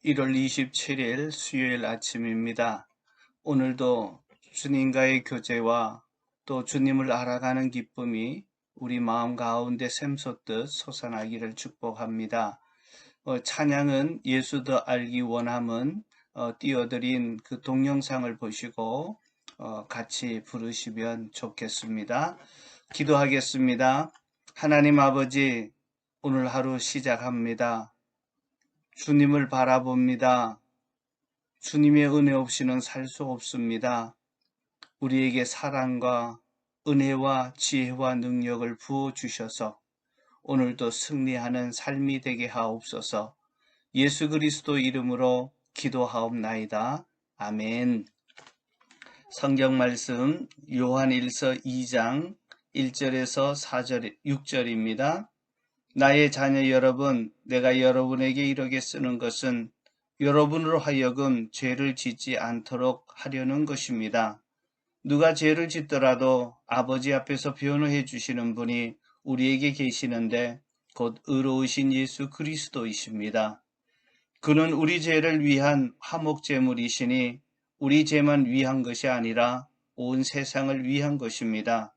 1월 27일 수요일 아침입니다. 오늘도 주님과의 교제와 또 주님을 알아가는 기쁨이 우리 마음 가운데 샘솟듯 솟아나기를 축복합니다. 찬양은 예수 더 알기 원함은 띄워드린 그 동영상을 보시고 같이 부르시면 좋겠습니다. 기도하겠습니다. 하나님 아버지, 오늘 하루 시작합니다. 주님을 바라봅니다. 주님의 은혜 없이는 살 수 없습니다. 우리에게 사랑과 은혜와 지혜와 능력을 부어주셔서 오늘도 승리하는 삶이 되게 하옵소서. 예수 그리스도 이름으로 기도하옵나이다. 아멘. 성경 말씀 요한일서 2장 1절에서 4절, 6절입니다. 나의 자녀 여러분, 내가 여러분에게 이렇게 쓰는 것은 여러분으로 하여금 죄를 짓지 않도록 하려는 것입니다. 누가 죄를 짓더라도 아버지 앞에서 변호해 주시는 분이 우리에게 계시는데 곧 의로우신 예수 그리스도이십니다. 그는 우리 죄를 위한 화목제물이시니 우리 죄만 위한 것이 아니라 온 세상을 위한 것입니다.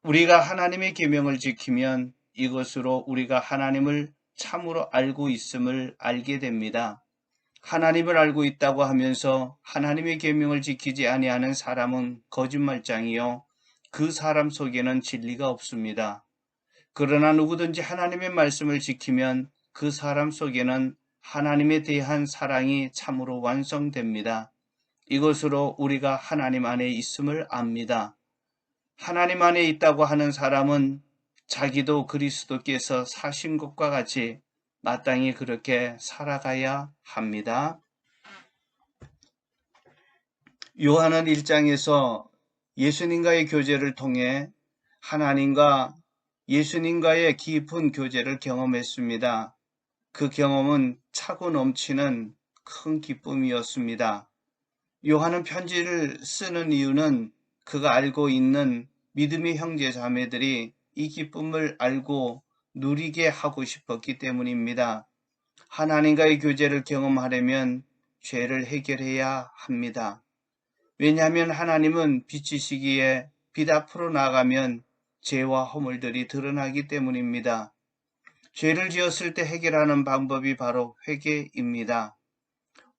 우리가 하나님의 계명을 지키면 이것으로 우리가 하나님을 참으로 알고 있음을 알게 됩니다. 하나님을 알고 있다고 하면서 하나님의 계명을 지키지 아니하는 사람은 거짓말장이요 그 사람 속에는 진리가 없습니다. 그러나 누구든지 하나님의 말씀을 지키면 그 사람 속에는 하나님에 대한 사랑이 참으로 완성됩니다. 이것으로 우리가 하나님 안에 있음을 압니다. 하나님 안에 있다고 하는 사람은 자기도 그리스도께서 사신 것과 같이 마땅히 그렇게 살아가야 합니다. 요한은 1장에서 예수님과의 교제를 통해 하나님과 예수님과의 깊은 교제를 경험했습니다. 그 경험은 차고 넘치는 큰 기쁨이었습니다. 요한은 편지를 쓰는 이유는 그가 알고 있는 믿음의 형제 자매들이 이 기쁨을 알고 누리게 하고 싶었기 때문입니다. 하나님과의 교제를 경험하려면 죄를 해결해야 합니다. 왜냐하면 하나님은 빛이시기에 빛 앞으로 나가면 죄와 허물들이 드러나기 때문입니다. 죄를 지었을 때 해결하는 방법이 바로 회개입니다.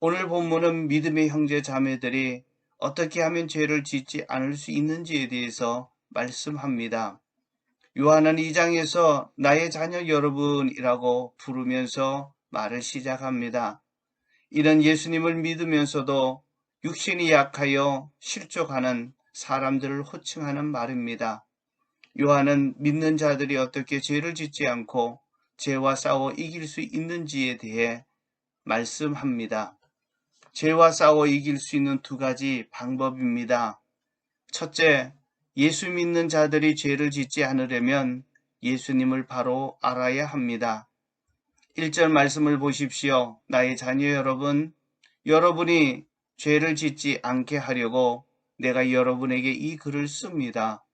오늘 본문은 믿음의 형제 자매들이 어떻게 하면 죄를 짓지 않을 수 있는지에 대해서 말씀합니다. 요한은 2장에서 나의 자녀 여러분이라고 부르면서 말을 시작합니다. 이는 예수님을 믿으면서도 육신이 약하여 실족하는 사람들을 호칭하는 말입니다. 요한은 믿는 자들이 어떻게 죄를 짓지 않고 죄와 싸워 이길 수 있는지에 대해 말씀합니다. 죄와 싸워 이길 수 있는 두 가지 방법입니다. 첫째, 예수 믿는 자들이 죄를 짓지 않으려면 예수님을 바로 알아야 합니다. 1절 말씀을 보십시오. 나의 자녀 여러분, 여러분이 죄를 짓지 않게 하려고 내가 여러분에게 이 글을 씁니다.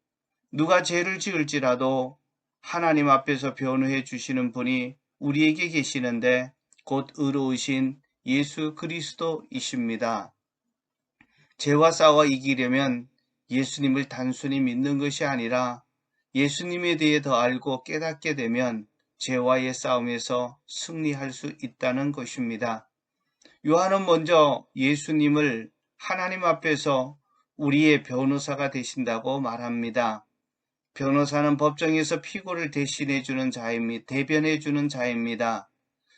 누가 죄를 지을지라도 하나님 앞에서 변호해 주시는 분이 우리에게 계시는데 곧 의로우신 예수 그리스도이십니다. 죄와 싸워 이기려면 예수님을 단순히 믿는 것이 아니라 예수님에 대해 더 알고 깨닫게 되면 죄와의 싸움에서 승리할 수 있다는 것입니다. 요한은 먼저 예수님을 하나님 앞에서 우리의 변호사가 되신다고 말합니다. 변호사는 법정에서 피고를 대신해주는 자입니다. 대변해주는 자입니다.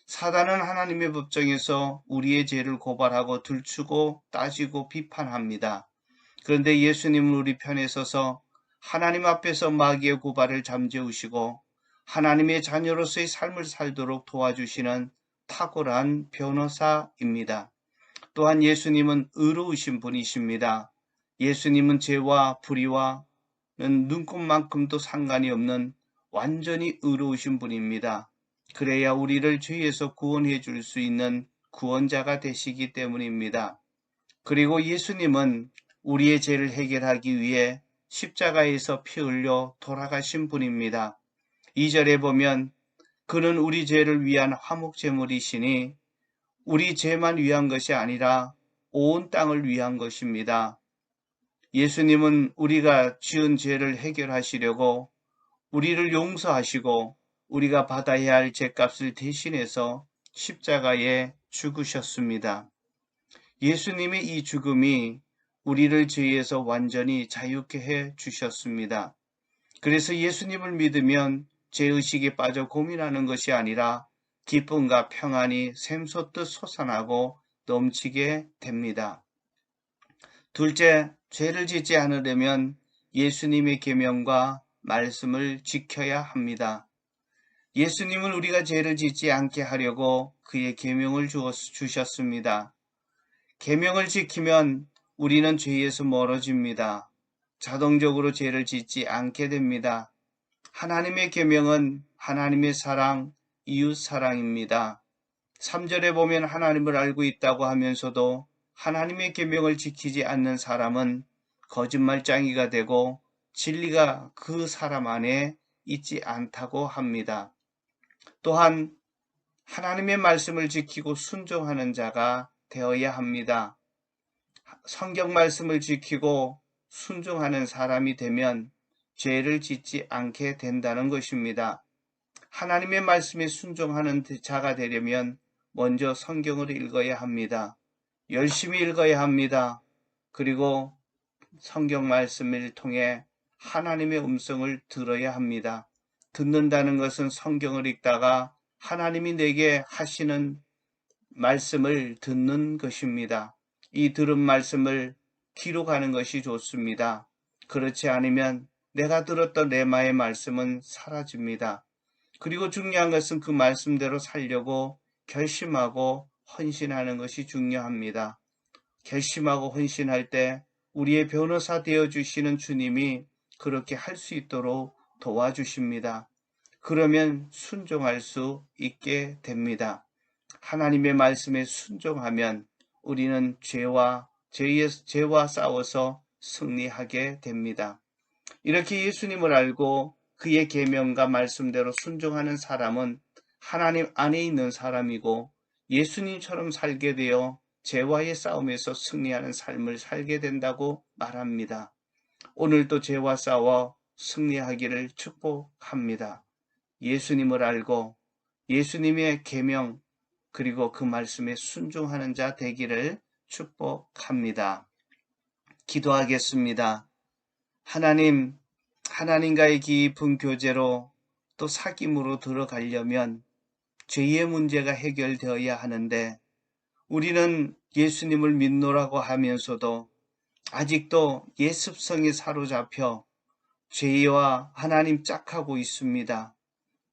사단은 하나님의 법정에서 우리의 죄를 고발하고 들추고 따지고 비판합니다. 그런데 예수님은 우리 편에 서서 하나님 앞에서 마귀의 고발을 잠재우시고 하나님의 자녀로서의 삶을 살도록 도와주시는 탁월한 변호사입니다. 또한 예수님은 의로우신 분이십니다. 예수님은 죄와 불의와는 눈곱만큼도 상관이 없는 완전히 의로우신 분입니다. 그래야 우리를 죄에서 구원해 줄 수 있는 구원자가 되시기 때문입니다. 그리고 예수님은 우리의 죄를 해결하기 위해 십자가에서 피 흘려 돌아가신 분입니다. 2절에 보면 그는 우리 죄를 위한 화목제물이시니 우리 죄만 위한 것이 아니라 온 땅을 위한 것입니다. 예수님은 우리가 지은 죄를 해결하시려고 우리를 용서하시고 우리가 받아야 할 죄값을 대신해서 십자가에 죽으셨습니다. 예수님의 이 죽음이 우리를 죄에서 완전히 자유케 해 주셨습니다. 그래서 예수님을 믿으면 죄의식에 빠져 고민하는 것이 아니라 기쁨과 평안이 샘솟듯 솟아나고 넘치게 됩니다. 둘째, 죄를 짓지 않으려면 예수님의 계명과 말씀을 지켜야 합니다. 예수님은 우리가 죄를 짓지 않게 하려고 그의 계명을 주셨습니다. 계명을 지키면 우리는 죄에서 멀어집니다. 자동적으로 죄를 짓지 않게 됩니다. 하나님의 계명은 하나님의 사랑, 이웃 사랑입니다. 3절에 보면 하나님을 알고 있다고 하면서도 하나님의 계명을 지키지 않는 사람은 거짓말쟁이가 되고 진리가 그 사람 안에 있지 않다고 합니다. 또한 하나님의 말씀을 지키고 순종하는 자가 되어야 합니다. 성경 말씀을 지키고 순종하는 사람이 되면 죄를 짓지 않게 된다는 것입니다. 하나님의 말씀에 순종하는 자가 되려면 먼저 성경을 읽어야 합니다. 열심히 읽어야 합니다. 그리고 성경 말씀을 통해 하나님의 음성을 들어야 합니다. 듣는다는 것은 성경을 읽다가 하나님이 내게 하시는 말씀을 듣는 것입니다. 이 들은 말씀을 기록하는 것이 좋습니다. 그렇지 않으면 내가 들었던 레마의 말씀은 사라집니다. 그리고 중요한 것은 그 말씀대로 살려고 결심하고 헌신하는 것이 중요합니다. 결심하고 헌신할 때 우리의 변호사 되어주시는 주님이 그렇게 할 수 있도록 도와주십니다. 그러면 순종할 수 있게 됩니다. 하나님의 말씀에 순종하면 우리는 죄와 싸워서 승리하게 됩니다. 이렇게 예수님을 알고 그의 계명과 말씀대로 순종하는 사람은 하나님 안에 있는 사람이고 예수님처럼 살게 되어 죄와의 싸움에서 승리하는 삶을 살게 된다고 말합니다. 오늘도 죄와 싸워 승리하기를 축복합니다. 예수님을 알고 예수님의 계명 그리고 그 말씀에 순종하는 자 되기를 축복합니다. 기도하겠습니다. 하나님과의 깊은 교제로 또 사귐으로 들어가려면 죄의 문제가 해결되어야 하는데 우리는 예수님을 믿노라고 하면서도 아직도 옛 습성에 사로잡혀 죄와 하나님 짝하고 있습니다.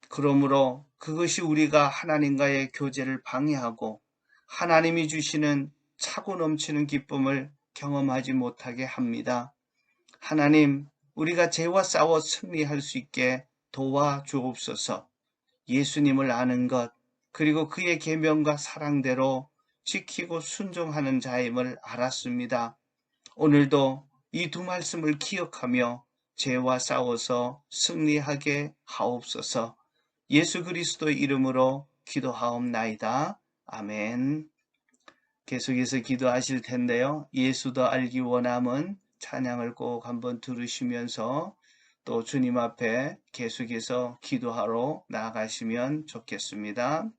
그러므로 그것이 우리가 하나님과의 교제를 방해하고 하나님이 주시는 차고 넘치는 기쁨을 경험하지 못하게 합니다. 하나님, 우리가 죄와 싸워 승리할 수 있게 도와주옵소서. 예수님을 아는 것, 그리고 그의 계명과 사랑대로 지키고 순종하는 자임을 알았습니다. 오늘도 이 두 말씀을 기억하며 죄와 싸워서 승리하게 하옵소서. 예수 그리스도의 이름으로 기도하옵나이다. 아멘. 계속해서 기도하실 텐데요. 예수도 알기 원함은 찬양을 꼭 한번 들으시면서 또 주님 앞에 계속해서 기도하러 나아가시면 좋겠습니다.